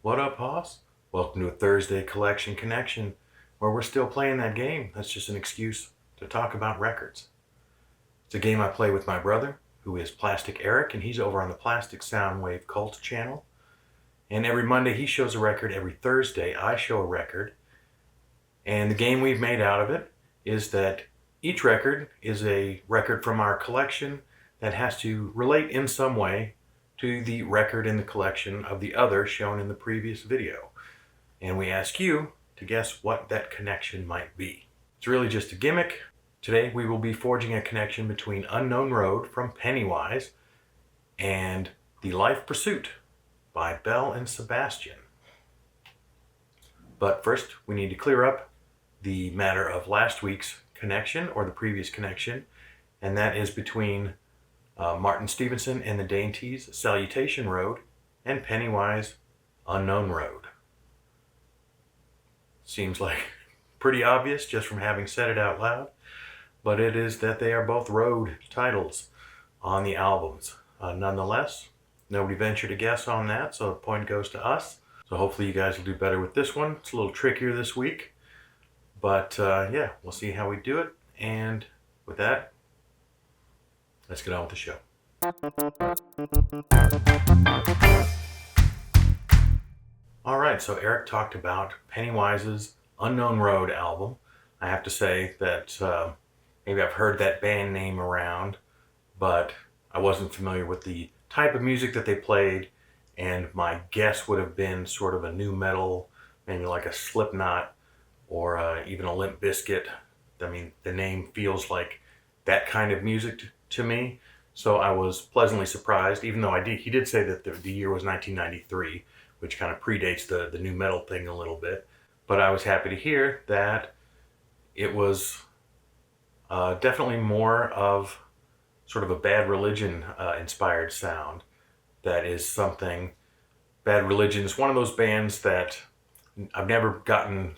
What up, Hoss? Welcome to a Thursday Collection Connection, where we're still playing that game. That's just an excuse to talk about records. It's a game I play with my brother, who is Plastic Eric, and he's over on the Plastic Soundwave Cult channel. And every Monday he shows a record, every Thursday I show a record. And the game we've made out of it is that each record is a record from our collection that has to relate in some way to the record in the collection of the other shown in the previous video. And we ask you to guess what that connection might be. It's really just a gimmick. Today we will be forging a connection between Unknown Road from Pennywise and The Life Pursuit by Belle Sebastian. But first we need to clear up the matter of last week's connection, or the previous connection, and that is between Martin Stevenson and the Dainties' Salutation Road and Pennywise' Unknown Road. Seems like pretty obvious just from having said it out loud, but it is that they are both road titles on the albums. Nonetheless, nobody ventured a guess on that, so the point goes to us. So hopefully you guys will do better with this one. It's a little trickier this week, but yeah, we'll see how we do it. And with that, let's get on with the show. Alright, so Eric talked about Pennywise's Unknown Road album. I have to say that maybe I've heard that band name around, but I wasn't familiar with the type of music that they played, and my guess would have been sort of a nu metal, maybe like a Slipknot or even a Limp Bizkit. I mean, the name feels like that kind of music to me, so I was pleasantly surprised, even though he did say that the year was 1993, which kind of predates the nu metal thing a little bit. But I was happy to hear that it was definitely more of sort of a Bad Religion inspired sound. That is something, Bad Religion is one of those bands that I've never gotten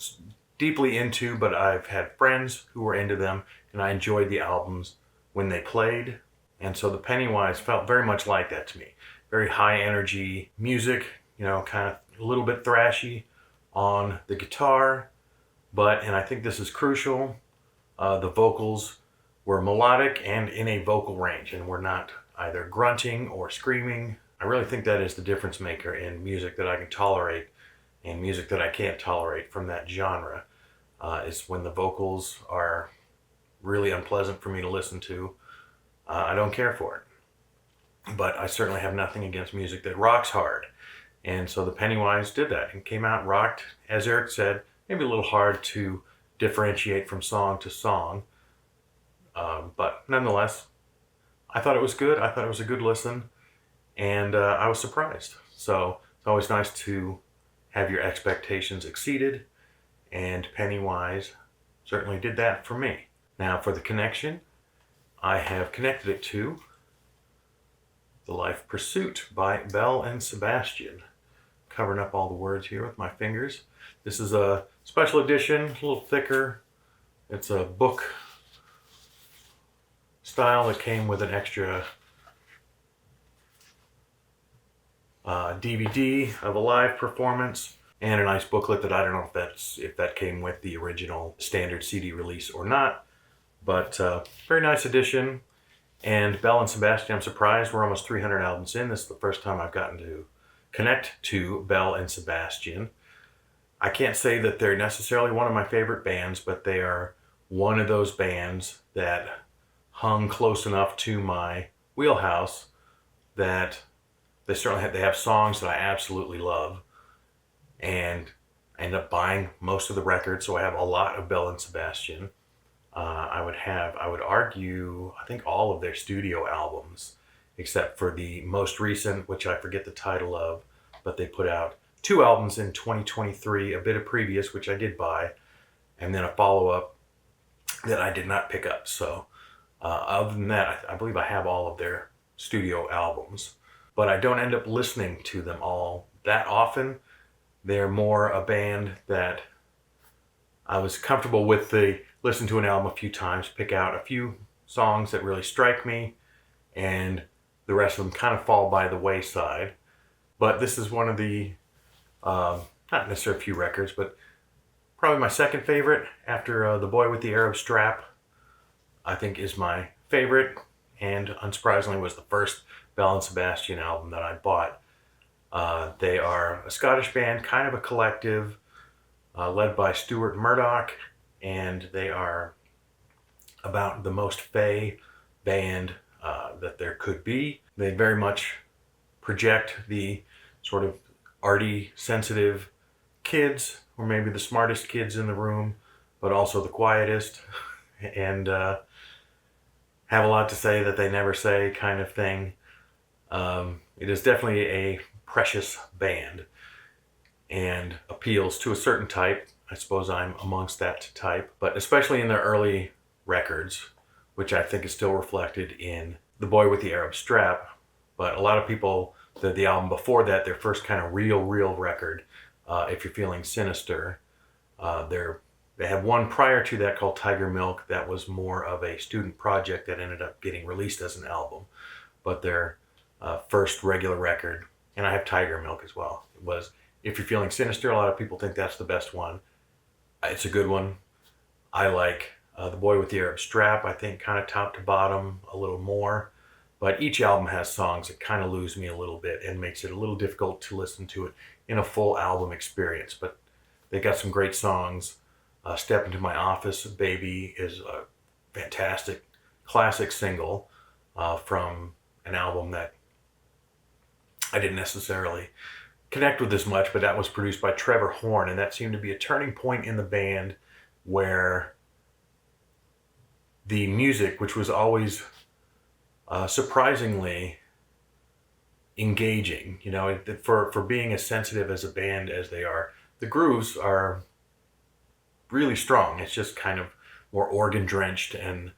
deeply into, but I've had friends who were into them, and I enjoyed the albums when they played. And so the Pennywise felt very much like that to me. Very high energy music, you know, kind of a little bit thrashy on the guitar, and I think this is crucial, the vocals were melodic and in a vocal range, and were not either grunting or screaming. I really think that is the difference maker in music that I can tolerate and music that I can't tolerate from that genre, is when the vocals are really unpleasant for me to listen to. I don't care for it. But I certainly have nothing against music that rocks hard. And so the Pennywise did that and came out, rocked, as Eric said, maybe a little hard to differentiate from song to song. But nonetheless, I thought it was good. I thought it was a good listen. And I was surprised. So it's always nice to have your expectations exceeded. And Pennywise certainly did that for me. Now for the connection, I have connected it to The Life Pursuit by Belle Sebastian. Covering up all the words here with my fingers. This is a special edition, a little thicker. It's a book style that came with an extra DVD of a live performance, and a nice booklet that I don't know if that came with the original standard CD release or not, but very nice edition. And Belle Sebastian, I'm surprised we're almost 300 albums in. This is the first time I've gotten to connect to Belle Sebastian. I can't say that they're necessarily one of my favorite bands, but they are one of those bands that hung close enough to my wheelhouse that they have songs that I absolutely love, and I end up buying most of the records, so I have a lot of Belle Sebastian. I would argue, I think all of their studio albums, except for the most recent, which I forget the title of, but they put out 2 albums in 2023, a bit of previous, which I did buy, and then a follow-up that I did not pick up. So other than that, I believe I have all of their studio albums, but I don't end up listening to them all that often. They're more a band that I was comfortable with. Listen to an album a few times, pick out a few songs that really strike me, and the rest of them kind of fall by the wayside. But this is one of the Not necessarily a few records, but probably my second favorite after The Boy with the Arab Strap, I think is my favorite, and unsurprisingly was the first Belle Sebastian album that I bought. They are a Scottish band, kind of a collective, led by Stuart Murdoch, and they are about the most fey band that there could be. They very much project the sort of arty, sensitive kids, or maybe the smartest kids in the room, but also the quietest, and have a lot to say that they never say kind of thing. It is definitely a precious band and appeals to a certain type. I suppose I'm amongst that type, but especially in their early records, which I think is still reflected in The Boy with the Arab Strap. But a lot of people, the album before that, their first kind of real record, If You're Feeling Sinister, they had one prior to that called Tiger Milk that was more of a student project that ended up getting released as an album. But their first regular record, and I have Tiger Milk as well, it was If You're Feeling Sinister. A lot of people think that's the best one. It's a good one. I like The Boy with the Arab Strap, I think kind of top to bottom a little more. But each album has songs that kind of lose me a little bit and makes it a little difficult to listen to it in a full album experience. But they got some great songs. Step Into My Office, Baby is a fantastic classic single from an album that I didn't necessarily connect with as much, but that was produced by Trevor Horn, and that seemed to be a turning point in the band where the music, which was always surprisingly engaging, for being as sensitive as a band as they are, the grooves are really strong. It's just kind of more organ drenched and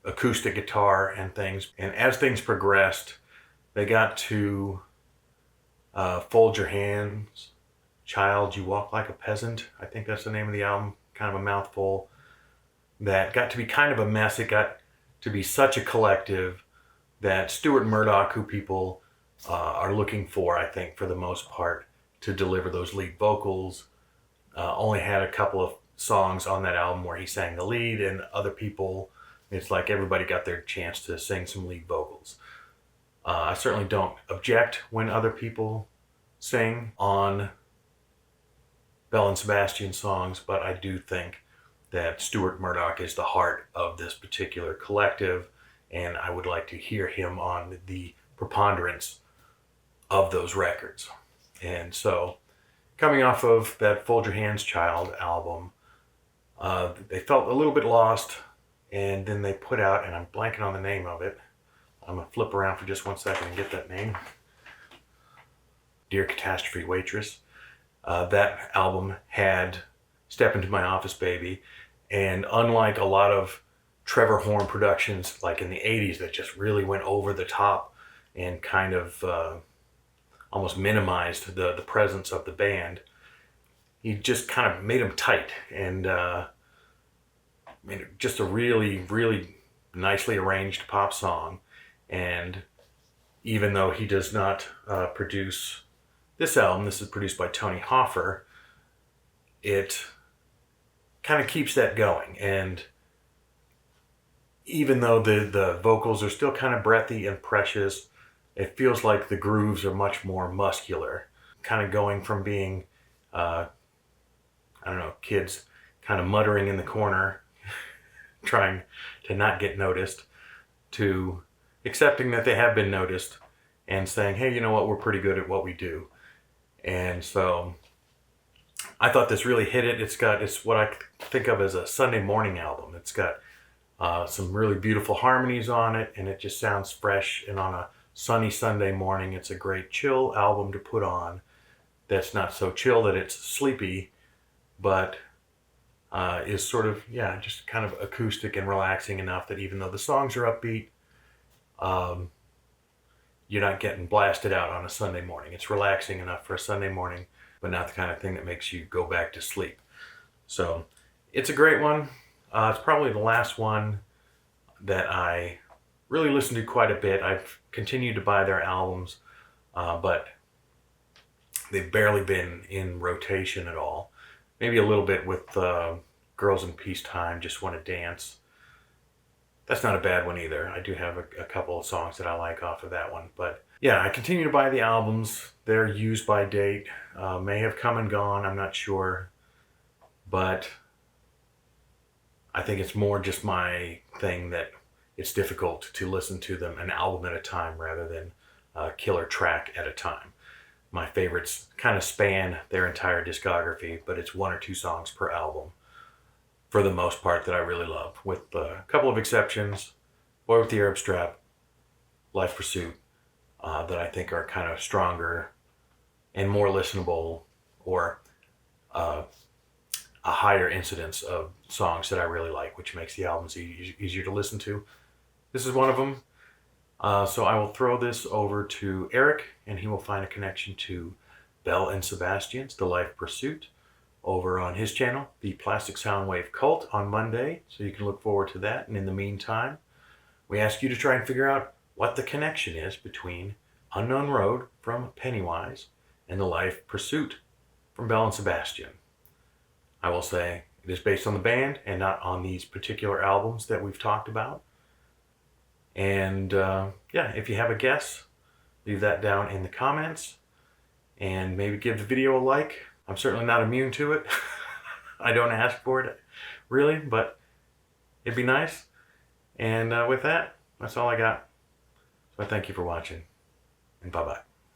acoustic guitar and things. And as things progressed, they got to Fold Your Hands, Child, You Walk Like a Peasant. I think that's the name of the album. Kind of a mouthful. That got to be kind of a mess. It got to be such a collective that Stuart Murdoch, who people are looking for, I think, for the most part, to deliver those lead vocals, only had a couple of songs on that album where he sang the lead, and other people, it's like everybody got their chance to sing some lead vocals. I certainly don't object when other people sing on Belle and Sebastian songs, but I do think that Stuart Murdoch is the heart of this particular collective, and I would like to hear him on the preponderance of those records. And so, coming off of that Fold Your Hands, Child album, they felt a little bit lost, and then they put out, and I'm blanking on the name of it. I'm going to flip around for just 1 second and get that name. Dear Catastrophe Waitress. That album had Step Into My Office, Baby, and unlike a lot of Trevor Horn productions like in the 80s that just really went over the top and kind of almost minimized the presence of the band, he just kind of made them tight and made it just a really nicely arranged pop song. And even though he does not produce this album, this is produced by Tony Hoffer, it kind of keeps that going. And even though the vocals are still kind of breathy and precious, it feels like the grooves are much more muscular, kind of going from being, kids kind of muttering in the corner, trying to not get noticed, to accepting that they have been noticed and saying, hey, you know what, we're pretty good at what we do. And so I thought this really hit it. It's what I think of as a Sunday morning album. It's got some really beautiful harmonies on it, and it just sounds fresh. And on a sunny Sunday morning, it's a great chill album to put on. That's not so chill that it's sleepy, but is sort of, just kind of acoustic and relaxing enough that even though the songs are upbeat, you're not getting blasted out on a Sunday morning. It's relaxing enough for a Sunday morning, but not the kind of thing that makes you go back to sleep. So it's a great one. It's probably the last one that I really listened to quite a bit. I've continued to buy their albums, but They've barely been in rotation at all. Maybe a little bit with Girls in Peacetime, Just Want to Dance. That's not a bad one either. I do have a couple of songs that I like off of that one. But yeah, I continue to buy the albums. They're used by date. May have come and gone, I'm not sure. But I think it's more just my thing that it's difficult to listen to them an album at a time rather than a killer track at a time. My favorites kind of span their entire discography, but it's one or two songs per album for the most part that I really love, with a couple of exceptions. Boy with the Arab Strap, Life Pursuit, that I think are kind of stronger and more listenable, or a higher incidence of songs that I really like, which makes the albums easier to listen to. This is one of them. So I will throw this over to Eric, and he will find a connection to Belle Sebastian's The Life Pursuit over on his channel, The Plastic Soundwave Cult, on Monday. So you can look forward to that. And in the meantime, we ask you to try and figure out what the connection is between Unknown Road from Pennywise and The Life Pursuit from Belle Sebastian. I will say it is based on the band and not on these particular albums that we've talked about. And yeah, if you have a guess, leave that down in the comments and maybe give the video a like. I'm certainly not immune to it. I don't ask for it, really, but it'd be nice. And with that, that's all I got. So I thank you for watching, and bye-bye.